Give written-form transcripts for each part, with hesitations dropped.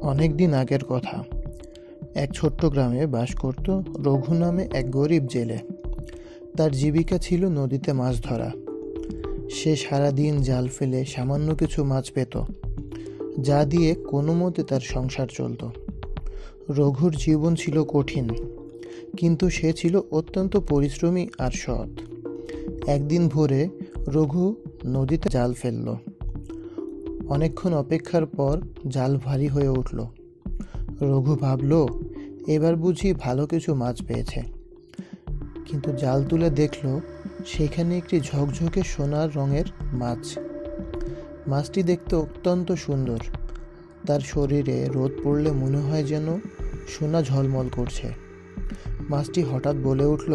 অনেক দিন আগের কথা। এক ছোট্ট গ্রামে বাস করত রঘু নামে এক গরিব জেলে। তার জীবিকা ছিল নদীতে মাছ ধরা। সে সারাদিন জাল ফেলে সামান্য কিছু মাছ পেত, যা দিয়ে কোনো মতে তার সংসার চলত। রঘুর জীবন ছিল কঠিন, কিন্তু সে ছিল অত্যন্ত পরিশ্রমী আর সৎ। একদিন ভোরে রঘু নদীতে জাল ফেলল। অনেকক্ষণ অপেক্ষার পর জাল ভারী হয়ে উঠল। রঘু ভাবল, এবার বুঝি ভালো কিছু মাছ পেয়েছে। কিন্তু জাল তুলে দেখল সেখানে একটি ঝকঝকে সোনার রঙের মাছ। মাছটি দেখতে অত্যন্ত সুন্দর। তার শরীরে রোদ পড়লে মনে হয় যেন সোনা ঝলমল করছে। মাছটি হঠাৎ বলে উঠল,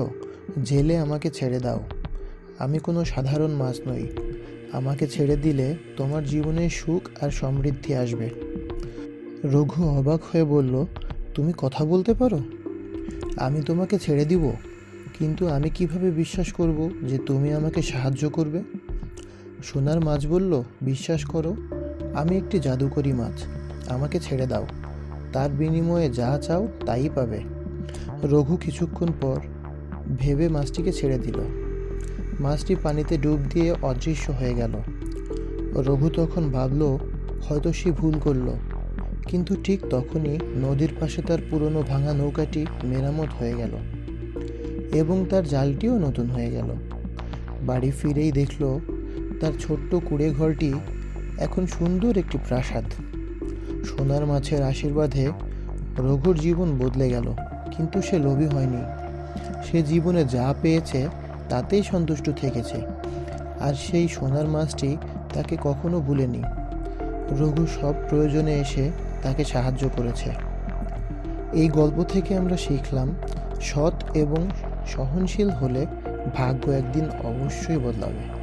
জেলে, আমাকে ছেড়ে দাও। আমি কোনো সাধারণ মাছ নই। আমাকে ছেড়ে দিলে তোমার জীবনে সুখ আর সমৃদ্ধি আসবে। রঘু অবাক হয়ে বলল, তুমি কথা বলতে পারো? আমি তোমাকে ছেড়ে দিব, কিন্তু আমি কিভাবে বিশ্বাস করব যে তুমি আমাকে সাহায্য করবে? সোনার মাছ বলল, বিশ্বাস করো, আমি একটি জাদুকরী মাছ। আমাকে ছেড়ে দাও, তার বিনিময়ে যা চাও তাই পাবে। রঘু কিছুক্ষণ পর ভেবে মাছটিকে ছেড়ে দিল। মাছটি পানিতে ডুব দিয়ে অদৃশ্য হয়ে গেল। রঘু তখন ভাবল, হয়তো সে ভুল করল। কিন্তু ঠিক তখনই নদীর পাশে তার পুরনো ভাঙা নৌকাটি মেরামত হয়ে গেল এবং তার জালটিও নতুন হয়ে গেল। বাড়ি ফিরেই দেখল তার ছোট্ট কুঁড়ে ঘরটি এখন সুন্দর একটি প্রাসাদ। সোনার মাছের আশীর্বাদে রঘুর জীবন বদলে গেল, কিন্তু সে লোভী হয়নি। সে জীবনে যা পেয়েছে তাতেই সন্তুষ্ট থেকেছে, আর সেই সোনার মাছটি তাকে কখনো ভুলেনি। রঘু সব প্রয়োজনে এসে তাকে সাহায্য করেছে। এই গল্প থেকে আমরা শিখলাম, সৎ এবং সহনশীল হলে ভাগ্য একদিন অবশ্যই বদলাবে।